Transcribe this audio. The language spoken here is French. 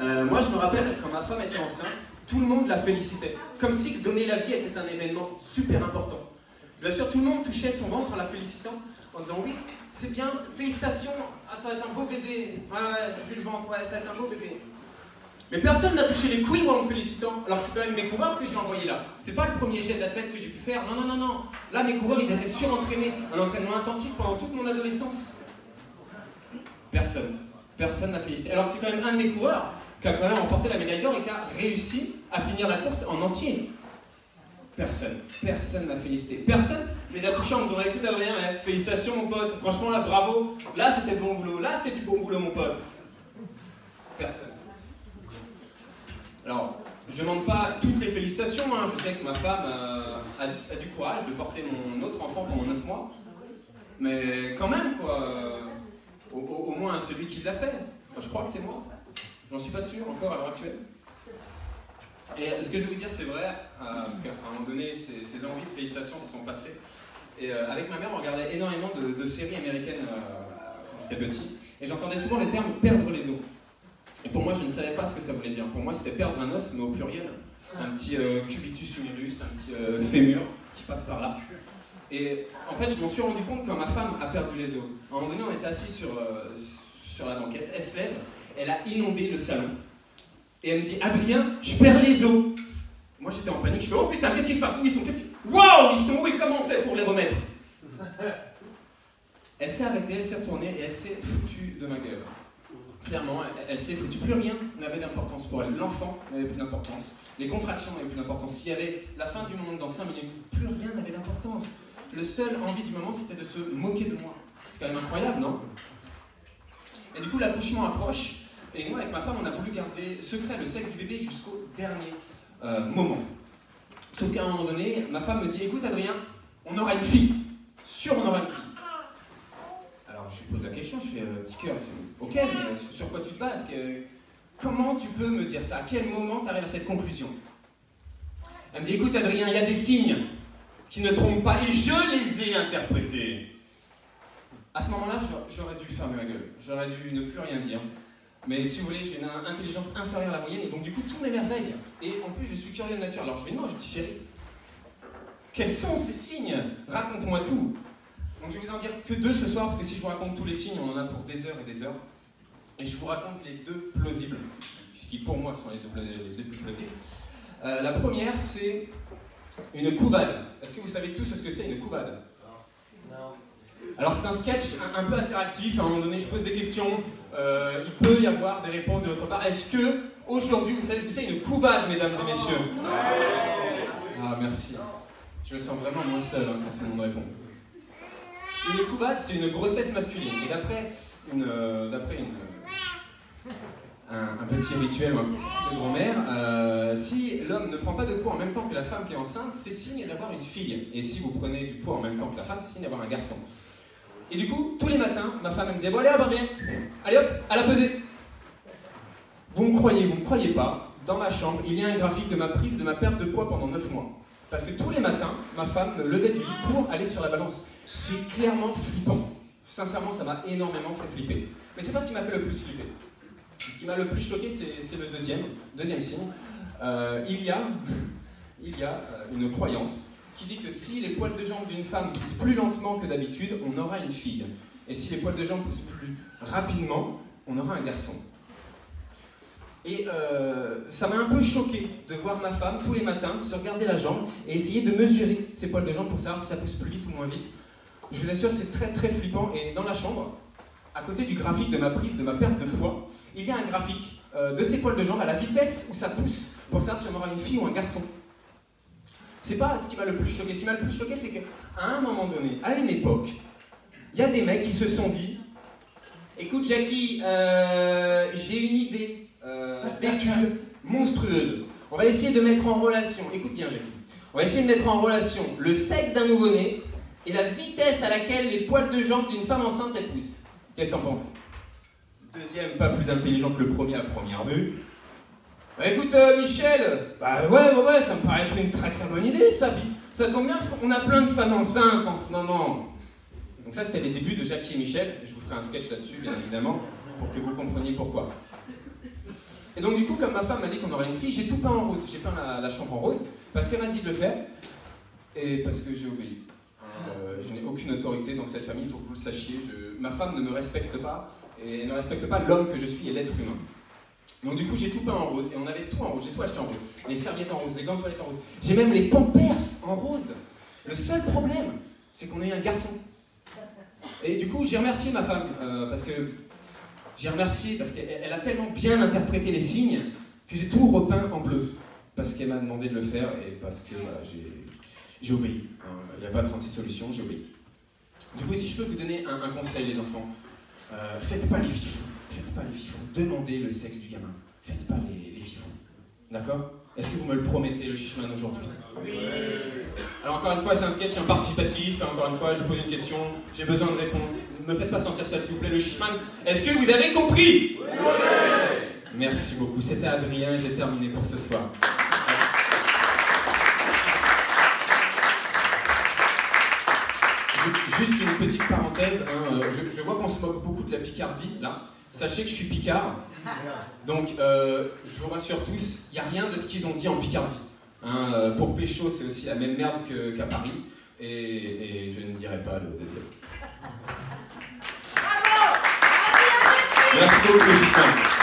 Moi, je me rappelle, quand ma femme était enceinte, tout le monde la félicitait. Comme si donner la vie était un événement super important. Je l'assure, tout le monde touchait son ventre en la félicitant, en disant oui, c'est bien, félicitations, ah, ça va être un beau bébé. Ouais, j'ai vu le ventre, ouais, ça va être un beau bébé. Mais personne n'a touché les couilles, moi, en me félicitant. Alors c'est quand même mes coureurs que j'ai envoyés là. C'est pas le premier jet d'athlète que j'ai pu faire. Non, non, non, non. Là, mes coureurs, ils étaient surentraînés. Un entraînement intensif pendant toute mon adolescence. Personne. Personne n'a félicité. Alors c'est quand même un de mes coureurs qui a quand même remporté la médaille d'or et qui a réussi à finir la course en entier. Personne. Personne n'a félicité. Personne les a touchés en me disant écoute Adrien, hein, félicitations mon pote. Franchement là, bravo. Là, c'était bon boulot. Là, c'est du bon boulot mon pote. Personne. Alors, je ne demande pas toutes les félicitations, hein. Je sais que ma femme a du courage de porter mon autre enfant pendant 9 mois. Mais quand même, quoi, au moins celui qui l'a fait. Enfin, je crois que c'est moi. J'en suis pas sûr encore à l'heure actuelle. Et ce que je vais vous dire, c'est vrai, parce qu'à un moment donné, ces envies de félicitations se sont passées. Et avec ma mère, on regardait énormément de séries américaines quand j'étais petit. Et j'entendais souvent le terme « perdre les os ». Et pour moi, je ne savais pas ce que ça voulait dire. Pour moi, c'était perdre un os, mais au pluriel. Un petit cubitus humerus, un petit fémur qui passe par là. Et en fait, je m'en suis rendu compte quand ma femme a perdu les os. À un moment donné, on était assis sur la banquette. Elle se lève, elle a inondé le salon. Et elle me dit « Adrien, je perds les os !» Moi, j'étais en panique. Je fais « Oh putain, qu'est-ce qui se passe? Où ils sont? Waouh, ils sont où et comment on fait pour les remettre ?» Elle s'est arrêtée, elle s'est retournée et elle s'est foutue de ma gueule. Clairement, elle s'est foutue. Plus rien n'avait d'importance pour elle. L'enfant n'avait plus d'importance. Les contractions n'avaient plus d'importance. S'il y avait la fin du monde dans 5 minutes, plus rien n'avait d'importance. Le seul envie du moment, c'était de se moquer de moi. C'est quand même incroyable, non? Et du coup, l'accouchement approche. Et moi, avec ma femme, on a voulu garder secret le sexe du bébé jusqu'au dernier moment. Sauf qu'à un moment donné, ma femme me dit « Écoute, Adrien, on aura une fille. Sûr, on aura une fille. » Alors, je lui pose la question, je fais « Petit cœur, ok, mais sur quoi tu te bases? Comment tu peux me dire ça? À quel moment tu arrives à cette conclusion ?» Elle me dit « Écoute, Adrien, il y a des signes qui ne trompent pas et je les ai interprétés. » À ce moment-là, j'aurais dû fermer ma gueule. J'aurais dû ne plus rien dire. Mais si vous voulez, j'ai une intelligence inférieure à la moyenne et donc du coup tout m'émerveille. Et en plus je suis curieux de nature. Alors je lui demande, je dis chérie, quels sont ces signes? Raconte-moi tout. Donc je vais vous en dire que 2 ce soir, parce que si je vous raconte tous les signes, on en a pour des heures et des heures. Et je vous raconte les 2 plausibles, ce qui pour moi sont les 2 plus plausibles. La première, c'est une couvade. Est-ce que vous savez tous ce que c'est une couvade? Non. Alors c'est un sketch un peu interactif, à un moment donné je pose des questions, il peut y avoir des réponses de votre part. Est-ce que, aujourd'hui, vous savez ce que c'est une couvade, mesdames et messieurs? Ah, merci. Je me sens vraiment moins seul hein, quand tout le monde répond. Une couvade, c'est une grossesse masculine. Et d'après un petit rituel ou un petit truc de grand-mère, si l'homme ne prend pas de poids en même temps que la femme qui est enceinte, c'est signe d'avoir une fille. Et si vous prenez du poids en même temps que la femme, c'est signe d'avoir un garçon. Et du coup, tous les matins, ma femme elle me disait « Bon allez hop, Adrien, allez hop, à la pesée !» Vous me croyez pas, dans ma chambre, il y a un graphique de ma prise, de ma perte de poids pendant 9 mois. Parce que tous les matins, ma femme me levait du lit pour aller sur la balance. C'est clairement flippant. Sincèrement, ça m'a énormément fait flipper. Mais c'est pas ce qui m'a fait le plus flipper. Ce qui m'a le plus choqué, c'est le deuxième signe. Il y a une croyance qui dit que si les poils de jambes d'une femme poussent plus lentement que d'habitude, on aura une fille. Et si les poils de jambes poussent plus rapidement, on aura un garçon. Et ça m'a un peu choqué de voir ma femme, tous les matins, se regarder la jambe et essayer de mesurer ses poils de jambes pour savoir si ça pousse plus vite ou moins vite. Je vous assure, c'est très très flippant. Et dans la chambre, à côté du graphique de ma prise, de ma perte de poids, il y a un graphique de ses poils de jambes à la vitesse où ça pousse pour savoir si on aura une fille ou un garçon. C'est pas ce qui m'a le plus choqué. Ce qui m'a le plus choqué, c'est qu'à un moment donné, à une époque, il y a des mecs qui se sont dit « Écoute Jackie, j'ai une idée d'étude monstrueuse. On va essayer de mettre en relation, écoute bien Jackie, on va essayer de mettre en relation le sexe d'un nouveau-né et la vitesse à laquelle les poils de jambes d'une femme enceinte elles poussent. Qu'est-ce que t'en penses ?» Deuxième, pas plus intelligent que le premier à première vue. Bah écoute Michel, bah ouais, ça me paraît être une très très bonne idée ça, puis ça tombe bien parce qu'on a plein de femmes enceintes en ce moment. Donc ça c'était les débuts de Jackie et Michel, je vous ferai un sketch là-dessus bien évidemment, pour que vous compreniez pourquoi. Et donc du coup, comme ma femme m'a dit qu'on aurait une fille, j'ai tout peint en rose. J'ai peint la chambre en rose, parce qu'elle m'a dit de le faire, et parce que j'ai obéi. Je n'ai aucune autorité dans cette famille, il faut que vous le sachiez. Ma femme ne me respecte pas, et elle ne respecte pas l'homme que je suis et l'être humain. Donc du coup, j'ai tout peint en rose, et on avait tout en rose, j'ai tout acheté en rose. Les serviettes en rose, les gants de toilette en rose. J'ai même les Pampers en rose. Le seul problème, c'est qu'on a eu un garçon. Et du coup, j'ai remercié ma femme, parce qu'elle a tellement bien interprété les signes que j'ai tout repeint en bleu. Parce qu'elle m'a demandé de le faire et parce que voilà, j'ai obéi. Il n'y a pas 36 solutions, j'ai obéi. Du coup, si je peux vous donner un conseil, les enfants, faites pas les fifous. Faites pas les fifous. Demandez le sexe du gamin. Faites pas les fifous. D'accord? Est-ce que vous me le promettez, le Shishman, aujourd'hui? Oui. Alors encore une fois, c'est un sketch participatif, et encore une fois, je pose une question, j'ai besoin de réponse. Ne me faites pas sentir seul, s'il vous plaît, le Shishman. Est-ce que vous avez compris? Oui. Merci beaucoup, c'était Adrien, j'ai terminé pour ce soir. Juste une petite parenthèse, hein, je vois qu'on se moque beaucoup de la Picardie, là. Sachez que je suis Picard, donc je vous rassure tous, il n'y a rien de ce qu'ils ont dit en Picardie. Hein, pour Pécho, c'est aussi la même merde qu'à Paris, et je ne dirai pas le deuxième. Merci beaucoup, Justin.